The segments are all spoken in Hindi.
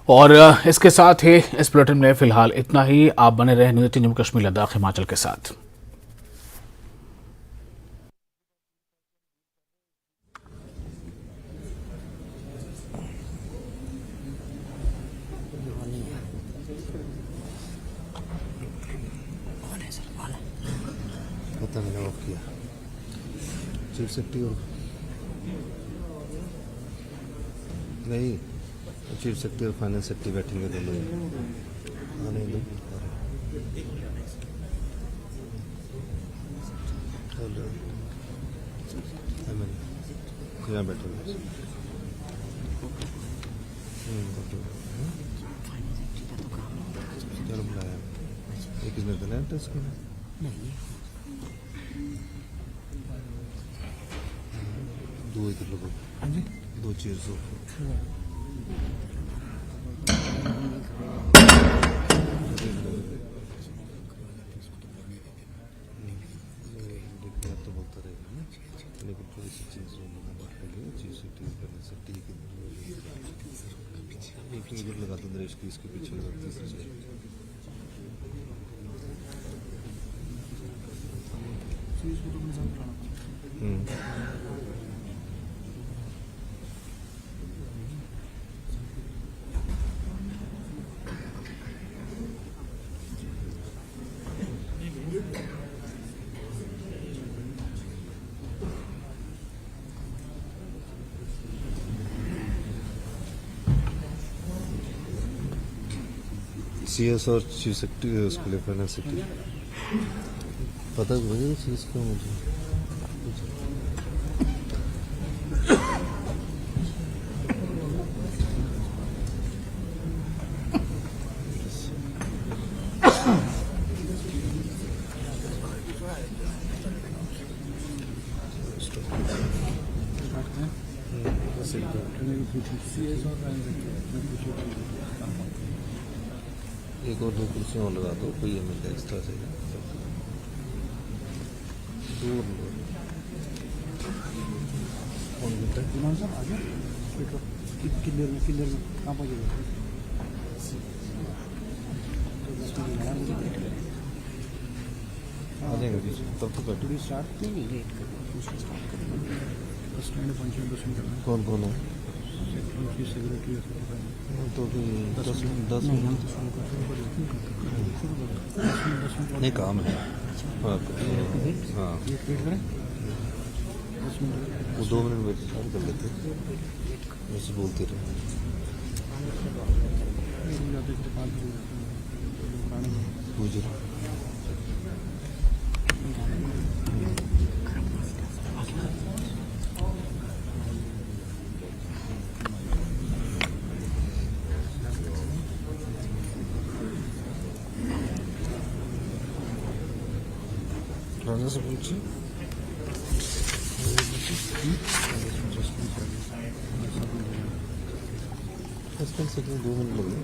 और इसके साथ ही इस बुलेटिन में फिलहाल इतना ही। आप बने रहे न्यूज़ 18 जम्मू कश्मीर लद्दाख हिमाचल के साथ। पता मैंने ऑफ किया चीफ सेक्रेटरी और नहीं चीफ सेक्रेटरी और फाइनेंस सेक्रेटरी बैठेंगे दोनों आने दो यहाँ बैठेंगे चलो बुलाया एक किसने दिलाया टेस्ट को दो इधर लोगों दो चेयर्स हो तो बोलता रहेगा ना लेकिन थोड़ी सी चीज़ चीज़ इधर लगा दो नरेश की इसके पीछे सीएस और चीफ सेक्रेटरी उसके लिए फाइनेंस सेक्रेटरी पता है चीज़ क्यों मुझे एक और दो कुर्सियाँ और लगा दो कोई हमें एक्स्ट्रा से आ जाएंगे बीच तब तो कर कौन कौन है तो भी 10 मिनट नहीं काम है हाँ वो 2 मिनट वेट कर लेते वैसे बोलते रहे गुजर राजा से पूछिए से 2 मिनट लगे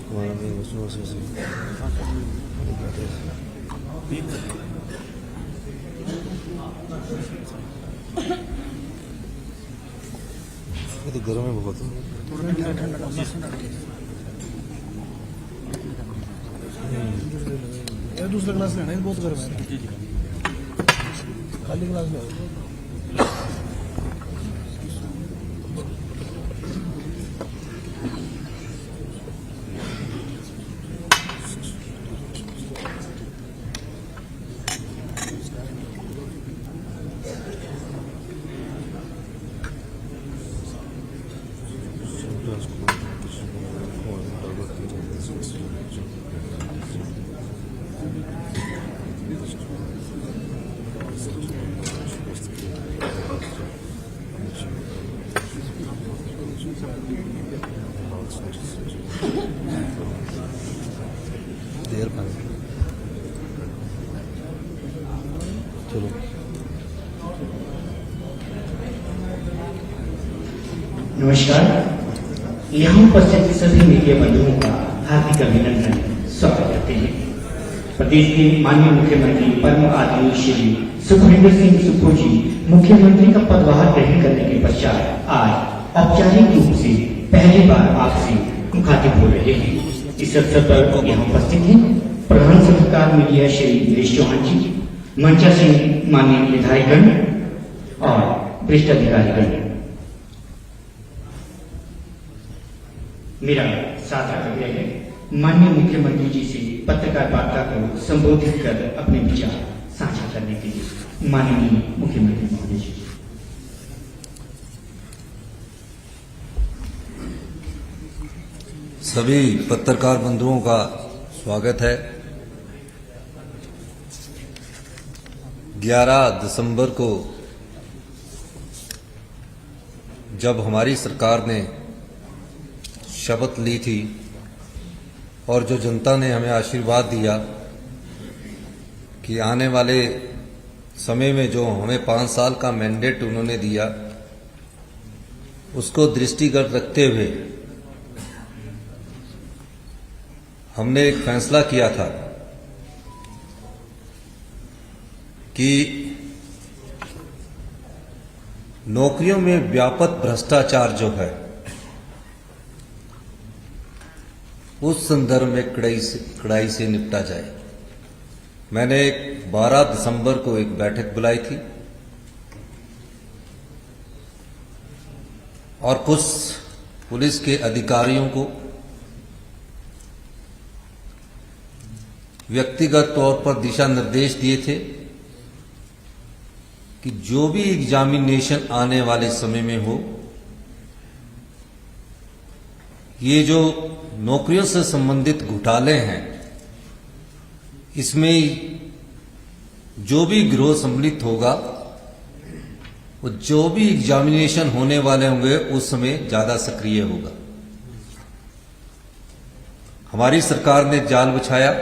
हमारा नहीं ये तो गर्म है बहुत दूसरा गिलास लेना है बहुत गर्म है खाली गिलास लो देर पानी चलो नमस्कार, यहाँ उपस्थित सभी मीडिया बंधुओं का हार्दिक अभिनंदन स्वागत करते हैं। प्रदेश के माननीय मुख्यमंत्री परम आदरणीय श्री सुखविंदर सिंह सुक्खू जी मुख्यमंत्री का पदभार ग्रहण करने के पश्चात आज औपचारिक रूप से पहली बार आपसे मुखातिब हो रहे हैं। इस अवसर पर यहाँ उपस्थित हैं प्रधान सलाहकार मीडिया श्री नीलेश चौहान जी, मंचासीन माननीय विधायकगण और वरिष्ठ अधिकारीगण। मेरा साथ आग्रह है माननीय मुख्यमंत्री जी से पत्रकार वार्ता को संबोधित कर अपने विचार साझा करने के लिए माननीय मुख्यमंत्री महोदय जी। सभी पत्रकार बंधुओं का स्वागत है। 11 दिसंबर को जब हमारी सरकार ने शपथ ली थी और जो जनता ने हमें आशीर्वाद दिया कि आने वाले समय में जो हमें 5 साल का मैंडेट उन्होंने दिया, उसको दृष्टिगत रखते हुए हमने एक फैसला किया था कि नौकरियों में व्यापक भ्रष्टाचार जो है उस संदर्भ में कड़ाई से निपटा जाए। मैंने 12 दिसंबर को एक बैठक बुलाई थी और कुछ पुलिस के अधिकारियों को व्यक्तिगत तौर पर दिशा निर्देश दिए थे कि जो भी एग्जामिनेशन आने वाले समय में हो, ये जो नौकरियों से संबंधित घोटाले हैं, इसमें जो भी गिरोह सम्मिलित होगा, वो जो भी एग्जामिनेशन होने वाले होंगे उस समय ज्यादा सक्रिय होगा। हमारी सरकार ने जाल बिछाया।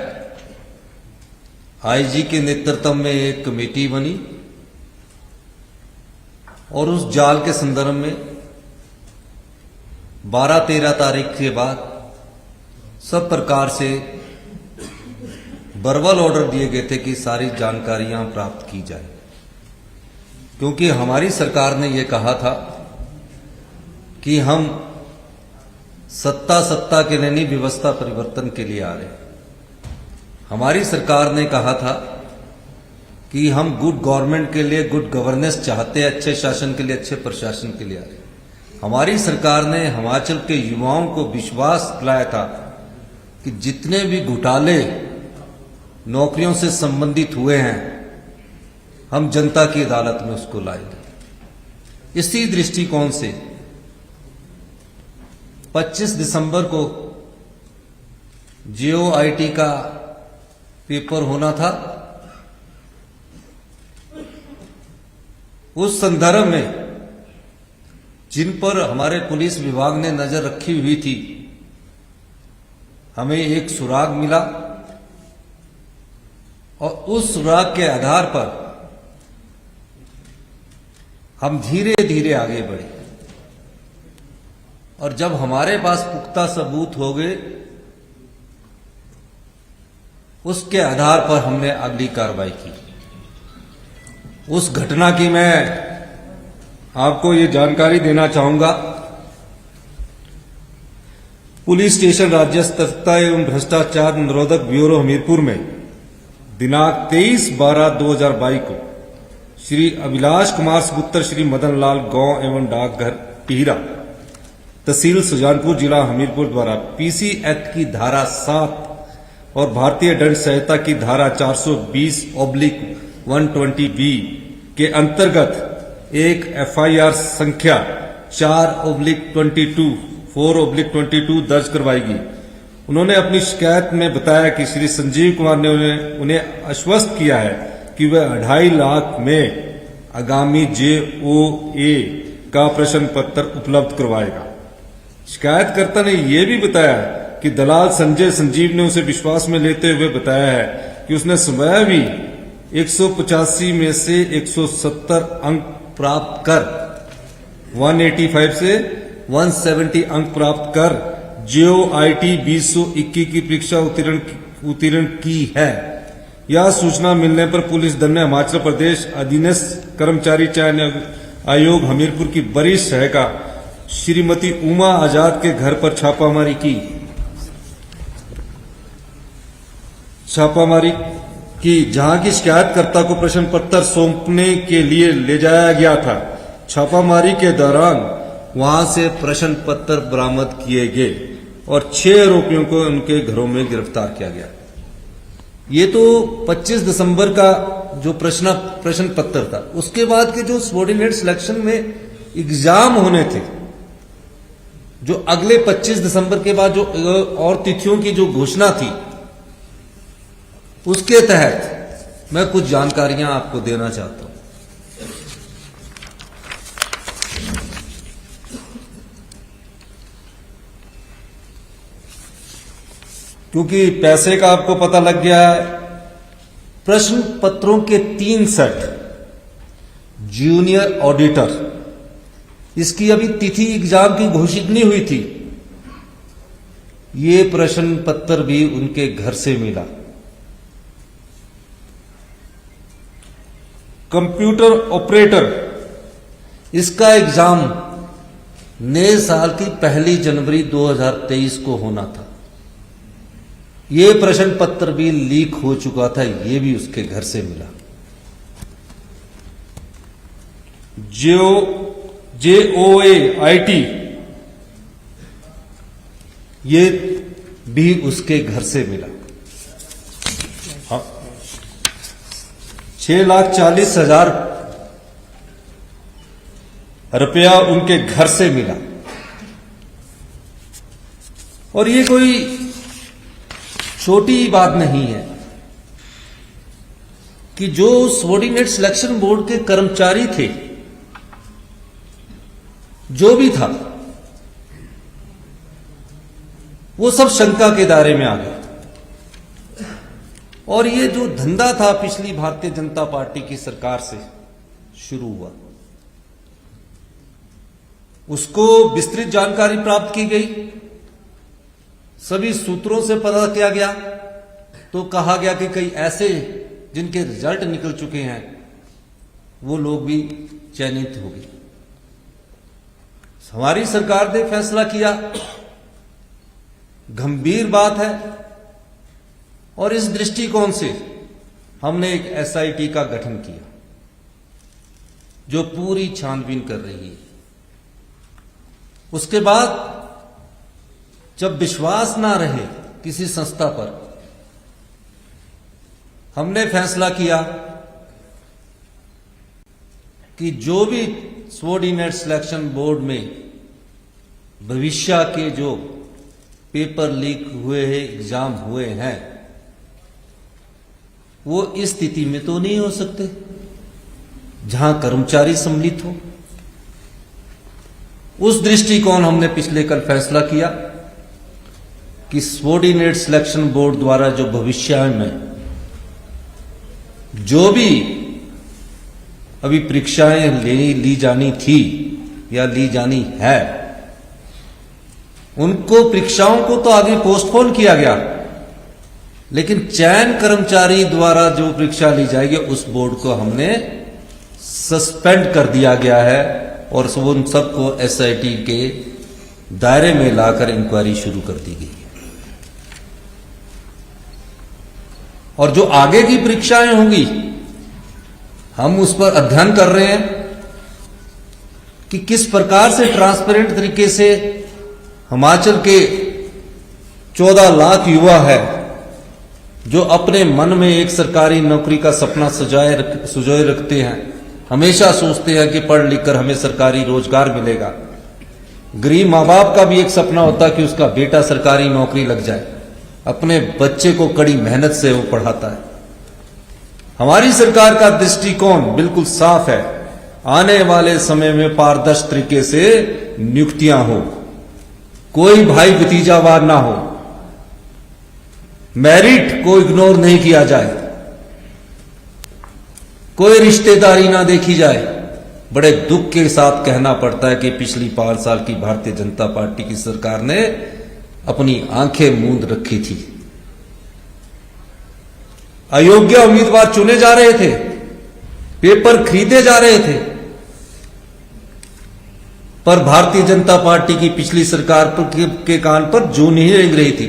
आईजी के नेतृत्व में एक कमेटी बनी और उस जाल के संदर्भ में 12-13 तारीख के बाद सब प्रकार से वर्बल ऑर्डर दिए गए थे कि सारी जानकारियां प्राप्त की जाए, क्योंकि हमारी सरकार ने यह कहा था कि हम सत्ता के लिए नहीं, व्यवस्था परिवर्तन के लिए आ रहे हैं। हमारी सरकार ने कहा था कि हम गुड गवर्नमेंट के लिए गुड गवर्नेंस चाहते हैं, अच्छे शासन के लिए अच्छे प्रशासन के लिए आ रहे हैं। हमारी सरकार ने हिमाचल के युवाओं को विश्वास दिलाया था कि जितने भी घोटाले नौकरियों से संबंधित हुए हैं, हम जनता की अदालत में उसको लाएंगे। इसी दृष्टिकोण से 25 दिसंबर को JOIT का पेपर होना था। उस संदर्भ में जिन पर हमारे पुलिस विभाग ने नजर रखी हुई थी, हमें एक सुराग मिला और उस सुराग के आधार पर हम धीरे धीरे आगे बढ़े और जब हमारे पास पुख्ता सबूत हो गए, उसके आधार पर हमने अगली कार्रवाई की। उस घटना की मैं आपको ये जानकारी देना चाहूंगा। पुलिस स्टेशन राज्य सतर्कता एवं भ्रष्टाचार निरोधक ब्यूरो हमीरपुर में दिनांक 23/12/2022 को श्री अभिलाष कुमार सुपुत्र श्री मदन लाल गांव एवं डाकघर टिहरा, तहसील सुजानपुर, जिला हमीरपुर द्वारा PC एक्ट की धारा 7 और भारतीय दंड संहिता की धारा 420/120B के अंतर्गत एक FIR संख्या 4/22 दर्ज करवाई गई। उन्होंने अपनी शिकायत में बताया कि श्री संजीव कुमार ने उन्हें आश्वस्त किया है कि वह 2.5 लाख में आगामी JOA का प्रश्न पत्र उपलब्ध करवाएगा। शिकायतकर्ता ने यह भी बताया कि दलाल संजय संजीव ने उसे विश्वास में लेते हुए बताया है कि उसने स्वयं भी 185 में से 170 अंक प्राप्त कर 185 से 170 अंक प्राप्त कर JOIT 2021 की परीक्षा उत्तीर्ण की है यह सूचना मिलने पर पुलिस दल ने हिमाचल प्रदेश अधीनस्थ कर्मचारी चयन आयोग हमीरपुर की वरिष्ठ सहायिका श्रीमती उमा आजाद के घर पर छापामारी की जहां की शिकायतकर्ता को प्रश्न पत्र सौंपने के लिए ले जाया गया था। छापामारी के दौरान वहां से प्रश्न पत्र बरामद किए गए और 6 आरोपियों को उनके घरों में गिरफ्तार किया गया। ये तो 25 दिसंबर का जो प्रश्न पत्र था। उसके बाद के जो सबऑर्डिनेट सिलेक्शन में एग्जाम होने थे, जो अगले 25 दिसंबर के बाद जो और तिथियों की जो घोषणा थी, उसके तहत मैं कुछ जानकारियां आपको देना चाहता हूं। क्योंकि पैसे का आपको पता लग गया है। प्रश्न पत्रों के 3 सेट जूनियर ऑडिटर, इसकी अभी तिथि एग्जाम की घोषित नहीं हुई थी। ये प्रश्न पत्र भी उनके घर से मिला। कंप्यूटर ऑपरेटर, इसका एग्जाम नए साल की 1 जनवरी 2023 को होना था। ये प्रश्न पत्र भी लीक हो चुका था, ये भी उसके घर से मिला। JOA IT, ये भी उसके घर से मिला। 6,40,000 रुपया उनके घर से मिला। और ये कोई छोटी बात नहीं है कि जो सबऑर्डिनेट सिलेक्शन बोर्ड के कर्मचारी थे, जो भी था, वो सब शंका के दायरे में आ गए। और ये जो धंधा था पिछली भारतीय जनता पार्टी की सरकार से शुरू हुआ, उसको विस्तृत जानकारी प्राप्त की गई। सभी सूत्रों से पता किया गया तो कहा गया कि कई ऐसे जिनके रिजल्ट निकल चुके हैं वो लोग भी चयनित हो गए। हमारी सरकार ने फैसला किया, गंभीर बात है, और इस दृष्टिकोण से हमने एक SIT का गठन किया जो पूरी छानबीन कर रही है। उसके बाद जब विश्वास ना रहे किसी संस्था पर, हमने फैसला किया कि जो भी सबऑर्डिनेट सिलेक्शन बोर्ड में भविष्य के जो पेपर लीक हुए हैं, एग्जाम हुए हैं, वो इस स्थिति में तो नहीं हो सकते जहां कर्मचारी सम्मिलित हो। उस दृष्टिकोण हमने पिछले कल फैसला किया कि सबऑर्डिनेट सिलेक्शन बोर्ड द्वारा जो भविष्य में जो भी अभी परीक्षाएं ली जानी थी या ली जानी है, उनको परीक्षाओं को तो आगे पोस्टपोन किया गया, लेकिन चयन कर्मचारी द्वारा जो परीक्षा ली जाएगी उस बोर्ड को हमने सस्पेंड कर दिया गया है और उन सबको SIT के दायरे में लाकर इंक्वायरी शुरू कर दी गई है। और जो आगे की परीक्षाएं होंगी, हम उस पर अध्ययन कर रहे हैं कि किस प्रकार से ट्रांसपेरेंट तरीके से हिमाचल के 14 लाख युवा है जो अपने मन में एक सरकारी नौकरी का सपना सुजोए रखते हैं, हमेशा सोचते हैं कि पढ़ लिख कर हमें सरकारी रोजगार मिलेगा। गरीब माँ बाप का भी एक सपना होता है कि उसका बेटा सरकारी नौकरी लग जाए, अपने बच्चे को कड़ी मेहनत से वो पढ़ाता है। हमारी सरकार का दृष्टिकोण बिल्कुल साफ है, आने वाले समय में पारदर्शी तरीके से नियुक्तियां हो, कोई भाई भतीजावार ना हो, मेरिट को इग्नोर नहीं किया जाए, कोई रिश्तेदारी ना देखी जाए। बड़े दुख के साथ कहना पड़ता है कि पिछली 5 साल की भारतीय जनता पार्टी की सरकार ने अपनी आंखें मूंद रखी थी। अयोग्य उम्मीदवार चुने जा रहे थे, पेपर खरीदे जा रहे थे, पर भारतीय जनता पार्टी की पिछली सरकार के कान पर जू नहीं रेंग रही थी।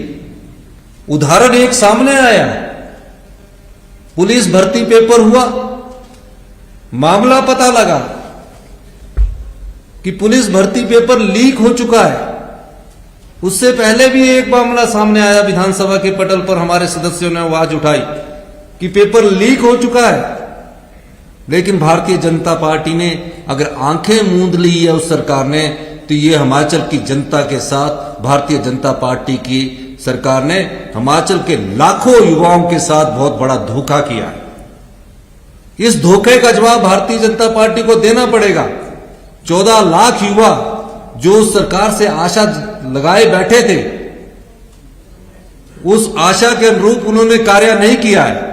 उदाहरण एक सामने आया, पुलिस भर्ती पेपर हुआ, मामला पता लगा कि पुलिस भर्ती पेपर लीक हो चुका है। उससे पहले भी एक मामला सामने आया, विधानसभा के पटल पर हमारे सदस्यों ने आवाज उठाई कि पेपर लीक हो चुका है, लेकिन भारतीय जनता पार्टी ने अगर आंखें मूंद ली है उस सरकार ने, तो ये हिमाचल की जनता के साथ भारतीय जनता पार्टी की सरकार ने हिमाचल के लाखों युवाओं के साथ बहुत बड़ा धोखा किया है। इस धोखे का जवाब भारतीय जनता पार्टी को देना पड़ेगा। 14 लाख युवा जो उस सरकार से आशा लगाए बैठे थे, उस आशा के अनुरूप उन्होंने कार्य नहीं किया है।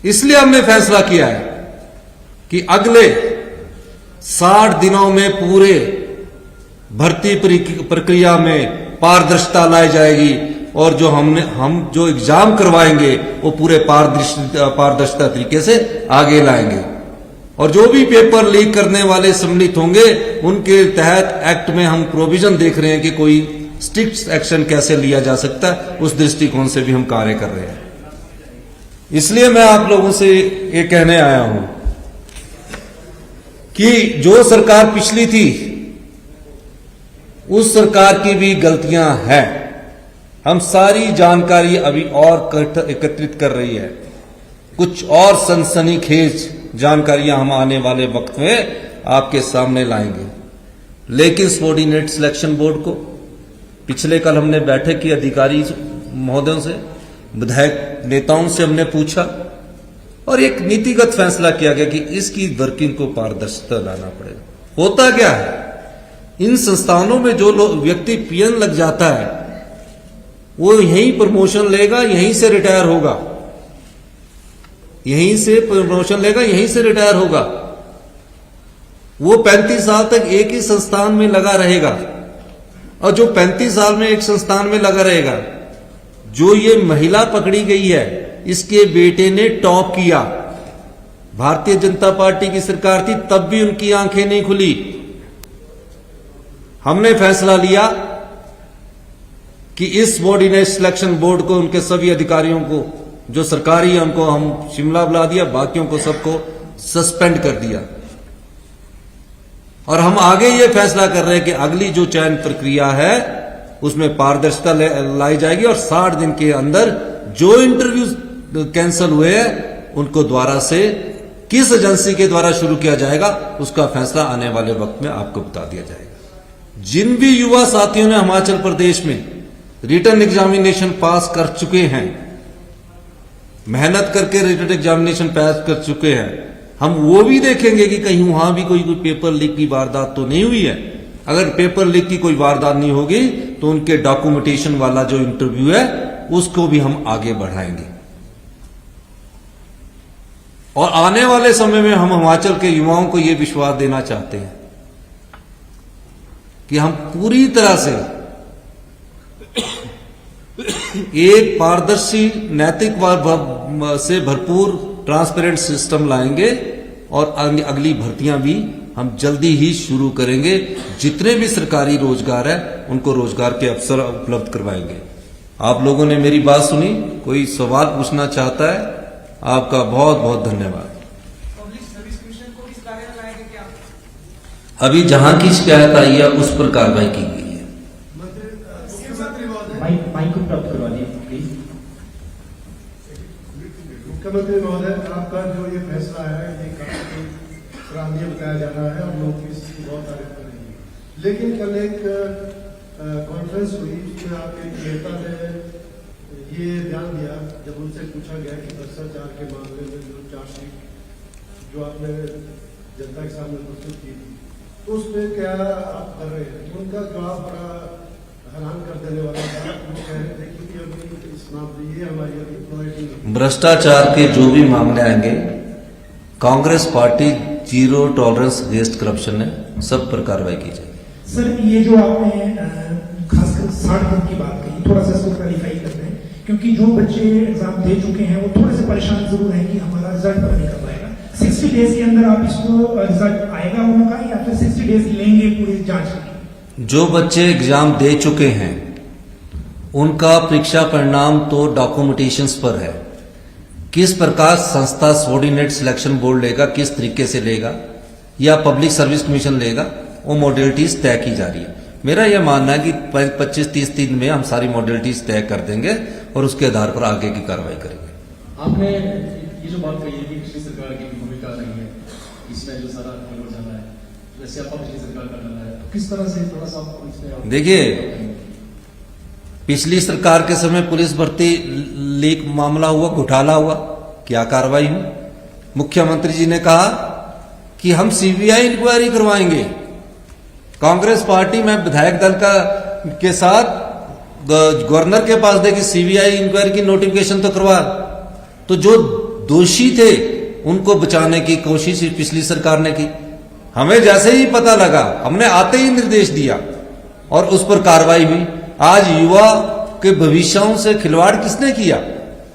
इसलिए हमने फैसला किया है कि अगले 60 दिनों में पूरे भर्ती प्रक्रिया में पारदर्शिता लाई जाएगी और जो हम जो एग्जाम करवाएंगे वो पूरे पारदर्शिता तरीके से आगे लाएंगे। और जो भी पेपर लीक करने वाले सम्मिलित होंगे उनके तहत एक्ट में हम प्रोविजन देख रहे हैं कि कोई स्ट्रिक्ट एक्शन कैसे लिया जा सकता है, उस दृष्टिकोण से भी हम कार्य कर रहे हैं। इसलिए मैं आप लोगों से ये कहने आया हूं कि जो सरकार पिछली थी उस सरकार की भी गलतियां हैं। हम सारी जानकारी अभी और एकत्रित कर रही है, कुछ और सनसनीखेज जानकारियां हम आने वाले वक्त में आपके सामने लाएंगे। लेकिन सबऑर्डिनेट सिलेक्शन बोर्ड को पिछले कल हमने बैठक की, अधिकारी महोदयों से, विधायक नेताओं से हमने पूछा और एक नीतिगत फैसला किया गया कि इसकी वर्किंग को पारदर्शिता लाना पड़ेगा। होता क्या है, इन संस्थानों में जो व्यक्ति पीएन लग जाता है वो यहीं प्रमोशन लेगा, यहीं से रिटायर होगा, यहीं से प्रमोशन लेगा, यहीं से रिटायर होगा। वो 35 साल तक एक ही संस्थान में लगा रहेगा। और जो 35 साल में एक संस्थान में लगा रहेगा, जो ये महिला पकड़ी गई है, इसके बेटे ने टॉप किया। भारतीय जनता पार्टी की सरकार थी तब भी उनकी आंखें नहीं खुली। हमने फैसला लिया कि इस सबऑर्डिनेट सिलेक्शन बोर्ड को, उनके सभी अधिकारियों को, जो सरकारी है उनको हम शिमला बुला दिया, बाकियों को सबको सस्पेंड कर दिया। और हम आगे ये फैसला कर रहे हैं कि अगली जो चयन प्रक्रिया है उसमें पारदर्शिता लाई जाएगी और 60 दिन के अंदर जो इंटरव्यू कैंसिल हुए हैं उनको द्वारा से किस एजेंसी के द्वारा शुरू किया जाएगा उसका फैसला आने वाले वक्त में आपको बता दिया जाएगा। जिन भी युवा साथियों ने हिमाचल प्रदेश में रिटन एग्जामिनेशन पास कर चुके हैं, मेहनत करके रिटन एग्जामिनेशन पास कर चुके हैं, हम वो भी देखेंगे कि कहीं वहां भी कोई पेपर लीक की वारदात तो नहीं हुई है। अगर पेपर लीक की कोई वारदात नहीं होगी तो उनके डॉक्यूमेंटेशन वाला जो इंटरव्यू है उसको भी हम आगे बढ़ाएंगे। और आने वाले समय में हम हिमाचल के युवाओं को यह विश्वास देना चाहते हैं कि हम पूरी तरह से एक पारदर्शी, नैतिक से भरपूर ट्रांसपेरेंट सिस्टम लाएंगे और अगली भर्तियां भी हम जल्दी ही शुरू करेंगे। जितने भी सरकारी रोजगार है उनको रोजगार के अवसर उपलब्ध करवाएंगे। आप लोगों ने मेरी बात सुनी, कोई सवाल पूछना चाहता है? आपका बहुत बहुत धन्यवाद। अभी जहां की शिकायत आई है उस पर कार्रवाई की गई है। माइक को प्राप्त करवा दिए प्लीज। मुख्यमंत्री महोदय, आपका जो ये फैसला है ये काफी सराहनीय बताया जा रहा है और लोग इसकी बहुत तारीफ कर रहे हैं। लेकिन कल एक कॉन्फ्रेंस हुई जिसमें आपके नेता ने ये ध्यान दिया, जब उनसे पूछा गया कि भ्रष्टाचार के मामले में जो चार्जशीट जो आपने जनता के सामने प्रस्तुत की थी तो उसमें क्या आप कर रहे हैं, उनका जवाब बड़ा हैरान कर देने वाला था। वो कह रहे थे कि अभी इस मामले ये हमारी अभी प्रायोरिटी नहीं। भ्रष्टाचार के जो भी मामले आएंगे, Congress party zero tolerance against corruption है, सब पर कार्रवाई की जाएगी। सर, ये जो आपने खासकर 60 दिन की बात कही, थोड़ा सा इसको क्लैरिफाई करते हैं, क्योंकि जो बच्चे एग्जाम दे चुके हैं वो थोड़े से परेशान जरूर हैं कि हमारा रिजल्ट कब निकल पाएगा। 60 डेज के अंदर आप इसको रिजल्ट आएगा उनका, या फिर 60 डेज लेंगे पूरी जांच की? जो बच्चे एग्जाम दे चुके हैं उनका परीक्षा परिणाम तो डॉक्यूमेंटेशंस पर है। किस प्रकार संस्था सबऑर्डिनेट सिलेक्शन बोर्ड लेगा, किस तरीके से लेगा, या पब्लिक सर्विस कमीशन लेगा, वो मॉडलिटीज तय की जा रही है। मेरा यह मानना है कि 25-30 दिन में हम सारी मॉडलिटीज तय कर देंगे और उसके आधार पर आगे की कार्रवाई करेंगे। आपने ये जो बात कही है कि पिछली सरकार की भूमिका रही है इसमें जो सारा गड़बड़ जाना है, जैसे आपका पिछली सरकार का डाला है, तो किस तरह से थोड़ा सा इसमें देखिए, पिछली सरकार के समय पुलिस भर्ती लीक मामला हुआ, घोटाला हुआ, क्या कार्रवाई हुई? मुख्यमंत्री जी ने कहा कि हम सीबीआई इंक्वायरी करवाएंगे। कांग्रेस पार्टी में विधायक दल के साथ गवर्नर के पास देखिए सीबीआई इंक्वायरी की नोटिफिकेशन तो करवा। तो जो दोषी थे उनको बचाने की कोशिश पिछली सरकार ने की। हमें जैसे ही पता लगा हमने आते ही निर्देश दिया और उस पर कार्रवाई हुई। आज युवा के भविष्यों से खिलवाड़ किसने किया?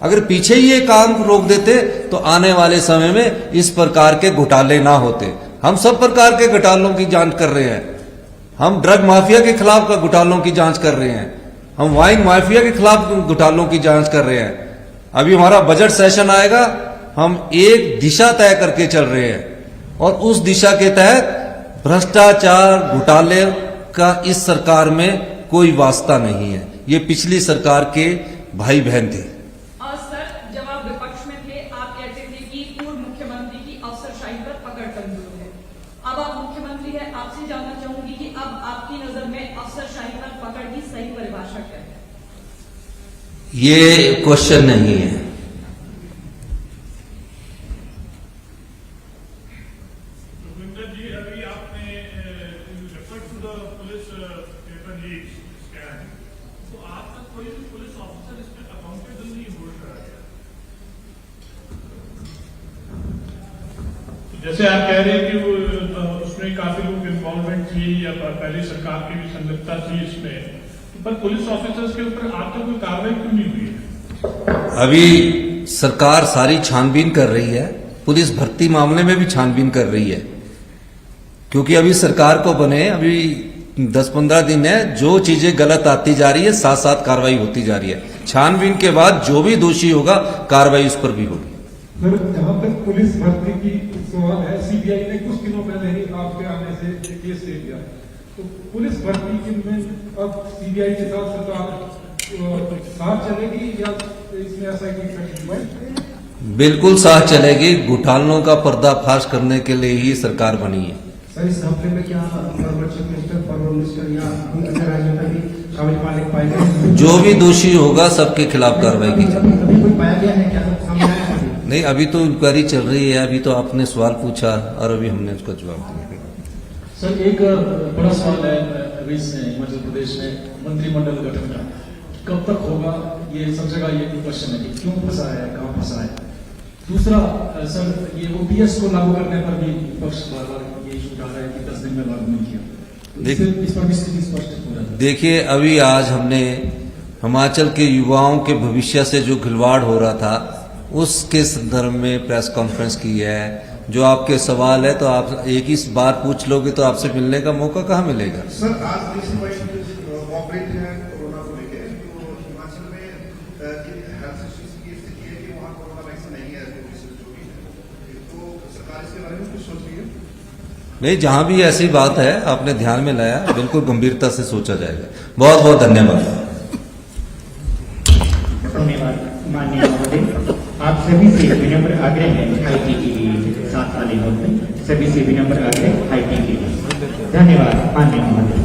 अगर पीछे ही ये काम रोक देते तो आने वाले समय में इस प्रकार के घोटाले ना होते। हम सब प्रकार के घोटालों की जांच कर रहे हैं। हम ड्रग माफिया के खिलाफ का घोटालों की जांच कर रहे हैं। हम वाइन माफिया के खिलाफ घोटालों की जांच कर रहे हैं। अभी हमारा बजट सेशन आएगा, हम एक दिशा तय करके चल रहे हैं और उस दिशा के तहत भ्रष्टाचार घोटाले का इस सरकार में कोई वास्ता नहीं है। ये पिछली सरकार के भाई बहन थे। सर, जब आप विपक्ष में थे आप कहते थे कि पूर्व मुख्यमंत्री की अफसरशाही पर पकड़ कमजोर है। अब आप मुख्यमंत्री हैं, आपसे जानना चाहूंगी कि अब आपकी नजर में अफसरशाही पर पकड़ की सही परिभाषा क्या है? ये क्वेश्चन नहीं है। जैसे आप कह रहे हैं कि वो उसमें काफी लोग इन्वॉल्वमेंट थी या पहले सरकार की भी संलिप्तता थी इसमें, पर पुलिस ऑफिसर्स के ऊपर आज तक कोई कार्रवाई क्यों नहीं हुई है? अभी सरकार सारी छानबीन कर रही है, पुलिस भर्ती मामले में भी छानबीन कर रही है, क्योंकि अभी सरकार को बने अभी 10-15 दिन है। जो चीजें गलत आती जा रही है साथ साथ कार्रवाई होती जा रही है। छानबीन के बाद जो भी दोषी होगा कार्रवाई उस पर भी होगी। सर, जहां तक पुलिस भर्ती की सवाल है, सीबीआई ने कुछ दिनों पहले ही आपके आने से केस ले लिया, तो पुलिस भर्ती की में अब सीबीआई के साथ सरकार साथ चलेगी या इसमें ऐसा बिल्कुल साथ चलेगी। घोटालों का पर्दाफाश करने के लिए ही सरकार बनी है। सर, इस हफ्ते में क्या forward chief minister, forward minister या अन्य राज्यों में भी शामिल मालिक पाए गए? जो भी दोषी होगा सबके खिलाफ कार्रवाई की जाएगी। अभी कोई पाया गया है क्या? सामने आया है? नहीं, अभी तो इंक्वायरी चल रही है। अभी तो आपने सवाल पूछा और अभी हमने उसका जवाब दिया। सर, एक बड़ा सवाल है अभी से हिमाचल प्रदेश में मंत्रिमंडल गठन का कब तक होगा? ये सब जगह ये क्वेश्चन है कि क्यों फंसा है, कहाँ फंसा है। दूसरा सर, ये ओपीएस को लागू करने पर भी विपक्ष बार-बार ये इशू उठा रहा है कि 10 दिन में लागू नहीं किया, तो इस पर भी स्थिति स्पष्ट हो जाती है। देखिए, अभी आज हमने हिमाचल के युवाओं के भविष्य से जो खिलवाड़ हो रहा था उसके संदर्भ में प्रेस कॉन्फ्रेंस की है। जो आपके सवाल है तो आप एक ही बार पूछ लोगे तो आपसे मिलने का मौका कहाँ मिलेगा? सर, आज ऑपरेट है कोरोना को लेकर, तो हिमाचल में हेल्थ इश्यूज की स्थिति है कि वहाँ कोरोना वैक्सीन नहीं है, जो भी है, तो सरकार इसके बारे में कुछ सोच रही है? नहीं, जहां भी ऐसी बात है आपने ध्यान में लाया, बिल्कुल गंभीरता से सोचा जाएगा। बहुत बहुत धन्यवाद। धन्यवाद माननीय महोदय। आप सभी से विनम्र आग्रह है आईटी के लिए साथ वाले होते सभी से विनम्र आग्रह आईटी के लिए। धन्यवाद माननीय महोदय।